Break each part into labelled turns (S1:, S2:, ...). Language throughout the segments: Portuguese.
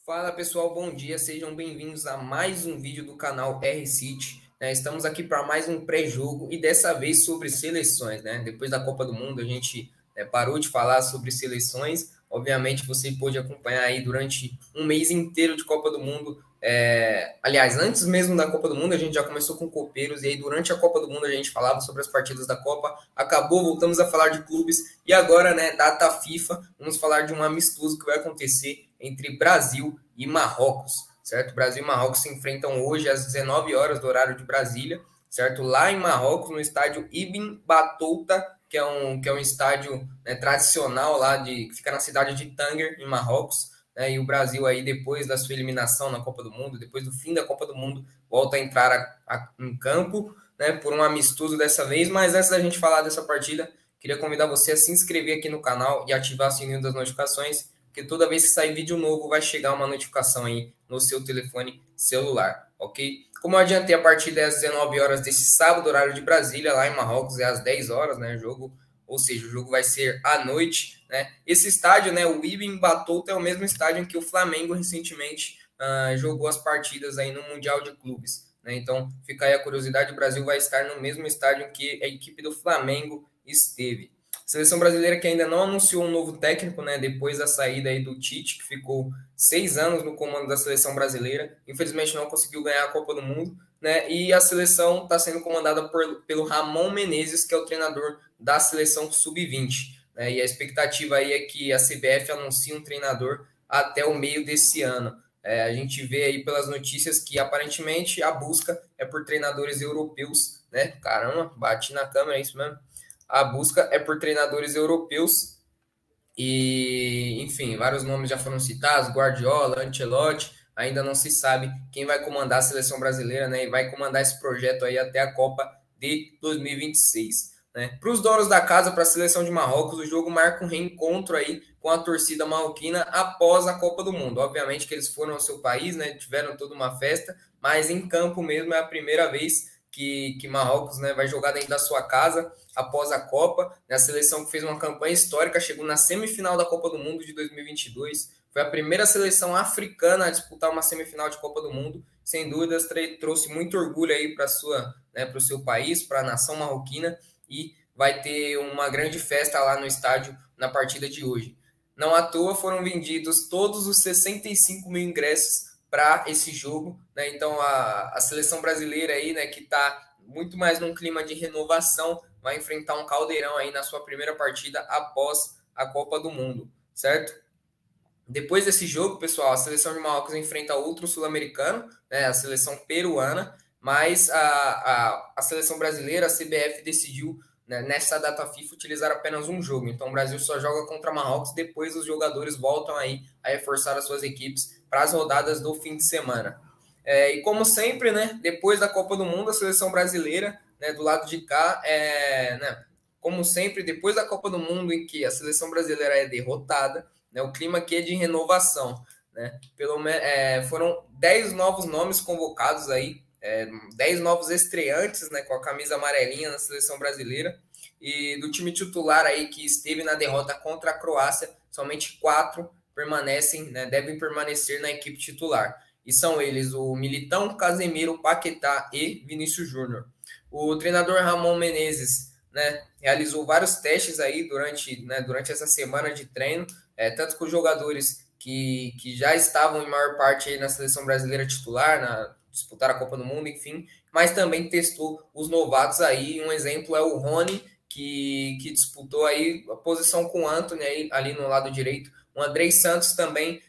S1: Fala pessoal, bom dia, sejam bem-vindos a mais um vídeo do canal R-City. Estamos aqui para mais um pré-jogo e dessa vez sobre seleções. Depois da Copa do Mundo a gente parou de falar sobre seleções. Obviamente você pôde acompanhar aí durante um mês inteiro de Copa do Mundo. Aliás, antes mesmo da Copa do Mundo a gente já começou com copeiros e aí durante a Copa do Mundo a gente falava sobre as partidas da Copa. Acabou, voltamos a falar de clubes e agora, data FIFA, vamos falar de um amistoso que vai acontecer entre Brasil e Marrocos, certo? Brasil e Marrocos se enfrentam hoje às 19 horas do horário de Brasília, certo? Lá em Marrocos, no estádio Ibn Battuta, que é um estádio tradicional lá que fica na cidade de Tanger, em Marrocos, e o Brasil aí, depois da sua eliminação na Copa do Mundo, depois do fim da Copa do Mundo, volta a entrar em campo, por um amistoso dessa vez. Mas antes da gente falar dessa partida, queria convidar você a se inscrever aqui no canal e ativar o sininho das notificações, porque toda vez que sair vídeo novo vai chegar uma notificação aí no seu telefone celular, ok? Como eu adiantei, a partida é às 19 horas desse sábado, horário de Brasília, lá em Marrocos é às 10 horas, jogo, ou seja, o jogo vai ser à noite, Esse estádio, o Ibn Battuta, é o mesmo estádio em que o Flamengo recentemente jogou as partidas aí no Mundial de Clubes, Então, fica aí a curiosidade, o Brasil vai estar no mesmo estádio em que a equipe do Flamengo esteve. Seleção brasileira que ainda não anunciou um novo técnico, depois da saída aí do Tite, que ficou 6 anos no comando da seleção brasileira. Infelizmente não conseguiu ganhar a Copa do Mundo, E a seleção está sendo comandada pelo Ramon Menezes, que é o treinador da seleção sub-20. E a expectativa aí é que a CBF anuncie um treinador até o meio desse ano. A gente vê aí pelas notícias que aparentemente a busca é por treinadores europeus, Caramba, bati na câmera, é isso mesmo? A busca é por treinadores europeus e, enfim, vários nomes já foram citados, Guardiola, Ancelotti, ainda não se sabe quem vai comandar a seleção brasileira, e vai comandar esse projeto aí até a Copa de 2026. Para os donos da casa, para a seleção de Marrocos, o jogo marca um reencontro aí com a torcida marroquina após a Copa do Mundo. Obviamente que eles foram ao seu país, tiveram toda uma festa, mas em campo mesmo é a primeira vez que Marrocos vai jogar dentro da sua casa após a Copa. A seleção que fez uma campanha histórica, chegou na semifinal da Copa do Mundo de 2022, foi a primeira seleção africana a disputar uma semifinal de Copa do Mundo, sem dúvidas trouxe muito orgulho aí para o seu país, para a nação marroquina, e vai ter uma grande festa lá no estádio na partida de hoje. Não à toa foram vendidos todos os 65 mil ingressos para esse jogo, Então a seleção brasileira aí, que está muito mais num clima de renovação, vai enfrentar um caldeirão aí na sua primeira partida após a Copa do Mundo, certo? Depois desse jogo, pessoal, a seleção de Marrocos enfrenta outro sul-americano, a seleção peruana, mas a seleção brasileira, a CBF, decidiu, nessa data FIFA, utilizar apenas um jogo. Então o Brasil só joga contra Marrocos, depois os jogadores voltam aí a reforçar as suas equipes para as rodadas do fim de semana. E como sempre, depois da Copa do Mundo, a seleção brasileira, do lado de cá, como sempre, depois da Copa do Mundo em que a seleção brasileira é derrotada, o clima aqui é de renovação, foram 10 novos nomes convocados aí, 10 novos estreantes, com a camisa amarelinha na seleção brasileira, e do time titular aí que esteve na derrota contra a Croácia, somente 4 permanecem, devem permanecer na equipe titular. E são eles o Militão, Casemiro, Paquetá e Vinícius Júnior. O treinador Ramon Menezes, realizou vários testes aí durante essa semana de treino, tanto com os jogadores que já estavam em maior parte aí na seleção brasileira titular, disputar a Copa do Mundo, enfim, mas também testou os novatos aí. Um exemplo é o Rony, que disputou aí a posição com o Antony aí, ali no lado direito. O Andrei Santos também,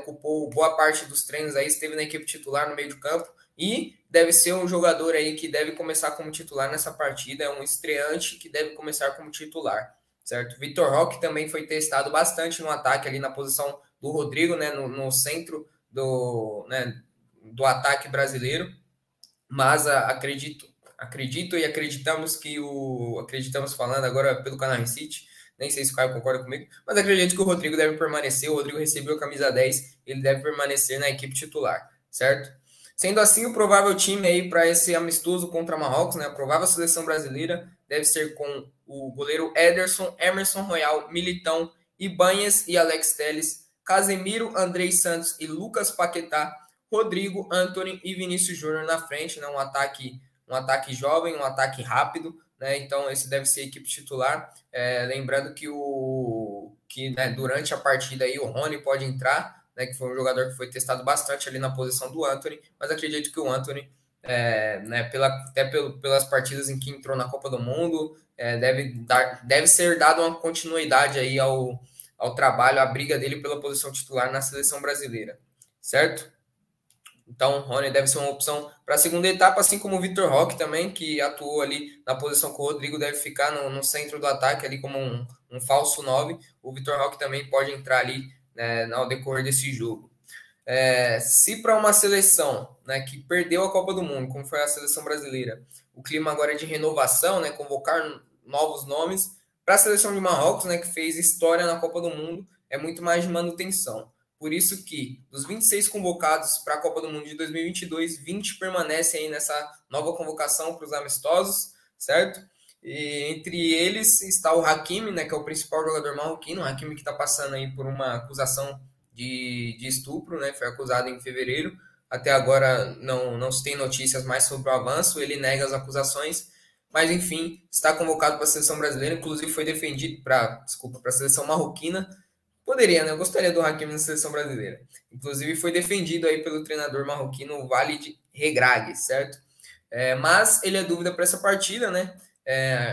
S1: ocupou boa parte dos treinos aí, esteve na equipe titular no meio de campo e deve ser um jogador aí que deve começar como titular nessa partida, é um estreante que deve começar como titular, certo? Vitor Roque também foi testado bastante no ataque ali na posição do Rodrigo, no centro do ataque brasileiro, mas acredito e acreditamos acreditamos falando agora pelo canal R-City, nem sei se o Caio concorda comigo, mas acredito que o Rodrigo deve permanecer. O Rodrigo recebeu a camisa 10, ele deve permanecer na equipe titular, certo? Sendo assim, o provável time aí para esse amistoso contra Marrocos, né, a provável seleção brasileira, deve ser com o goleiro Ederson, Emerson Royal, Militão, Ibanhas e Alex Telles, Casemiro, Andrei Santos e Lucas Paquetá, Rodrigo, Antony e Vinícius Júnior na frente, né, um ataque jovem, um ataque rápido, né, então esse deve ser a equipe titular. Lembrando que né, durante a partida aí o Rony pode entrar, né, que foi um jogador que foi testado bastante ali na posição do Antony, mas acredito que o Antony, né, pelas partidas em que entrou na Copa do Mundo, deve ser dado uma continuidade aí ao trabalho, à briga dele pela posição titular na seleção brasileira, certo? Então, o Rony deve ser uma opção para a segunda etapa, assim como o Vitor Roque também, que atuou ali na posição que o Rodrigo deve ficar no centro do ataque, ali como um falso 9. O Vitor Roque também pode entrar ali, né, ao decorrer desse jogo. Se para uma seleção, né, que perdeu a Copa do Mundo, como foi a seleção brasileira, o clima agora é de renovação, né, convocar novos nomes, para a seleção de Marrocos, né, que fez história na Copa do Mundo, é muito mais de manutenção. Por isso que, dos 26 convocados para a Copa do Mundo de 2022, 20 permanecem aí nessa nova convocação para os amistosos, certo? E entre eles está o Hakimi, né, que é o principal jogador marroquino, o Hakimi que está passando aí por uma acusação de estupro, né, foi acusado em fevereiro. Até agora não se tem notícias mais sobre o avanço, ele nega as acusações, mas enfim, está convocado para a seleção brasileira, inclusive foi defendido para a seleção marroquina. Poderia, né? Eu gostaria do Hakimi na seleção brasileira. Inclusive foi defendido aí pelo treinador marroquino Walid Regragui, certo? Mas ele é dúvida para essa partida, né?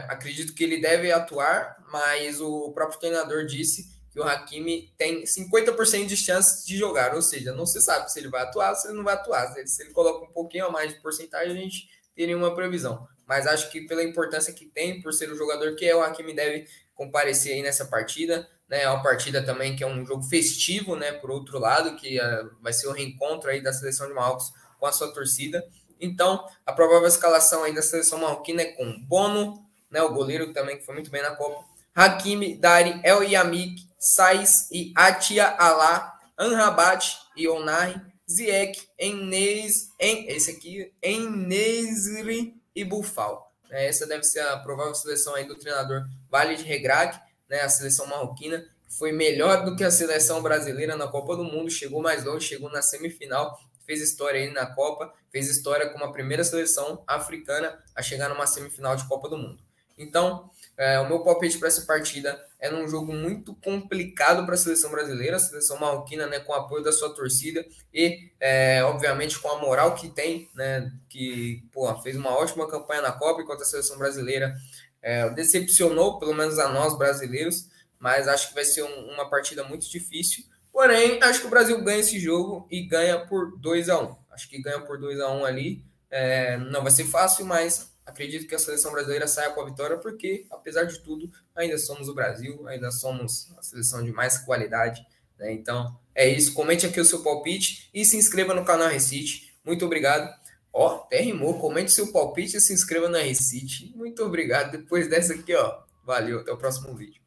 S1: Acredito que ele deve atuar, mas o próprio treinador disse que o Hakimi tem 50% de chance de jogar, ou seja, não se sabe se ele vai atuar ou se ele não vai atuar. Se ele coloca um pouquinho a mais de porcentagem, a gente teria uma previsão. Mas acho que pela importância que tem, por ser o jogador que é, o Hakimi deve comparecer aí nessa partida, né? É uma partida também que é um jogo festivo, né? Por outro lado, que vai ser o reencontro aí da seleção de Marrocos com a sua torcida. Então, a provável escalação aí da seleção marroquina é com Bono, né? O goleiro também que foi muito bem na Copa, Hakimi, Dari, El Yamik, Saiz e Atia Alá, Amrabat e Onari, Ziyech, Enesri e Bufal. Essa deve ser a provável seleção aí do treinador Walid Regragui, né, a seleção marroquina, foi melhor do que a seleção brasileira na Copa do Mundo, chegou mais longe, chegou na semifinal, fez história aí na Copa, fez história como a primeira seleção africana a chegar numa semifinal de Copa do Mundo. Então, o meu palpite para essa partida é num jogo muito complicado para a seleção brasileira, a seleção marroquina, né, com o apoio da sua torcida e, obviamente, com a moral que tem, né, que fez uma ótima campanha na Copa, enquanto a seleção brasileira decepcionou, pelo menos a nós brasileiros, mas acho que vai ser uma partida muito difícil. Porém, acho que o Brasil ganha esse jogo e ganha por 2-1. Acho que ganha por 2-1 ali. Não vai ser fácil, mas acredito que a seleção brasileira saia com a vitória, porque, apesar de tudo, ainda somos o Brasil, ainda somos a seleção de mais qualidade, né? Então, é isso. Comente aqui o seu palpite e se inscreva no canal Recite. Muito obrigado. Até rimou. Comente seu palpite e se inscreva na Recite. Muito obrigado. Depois dessa aqui, valeu. Até o próximo vídeo.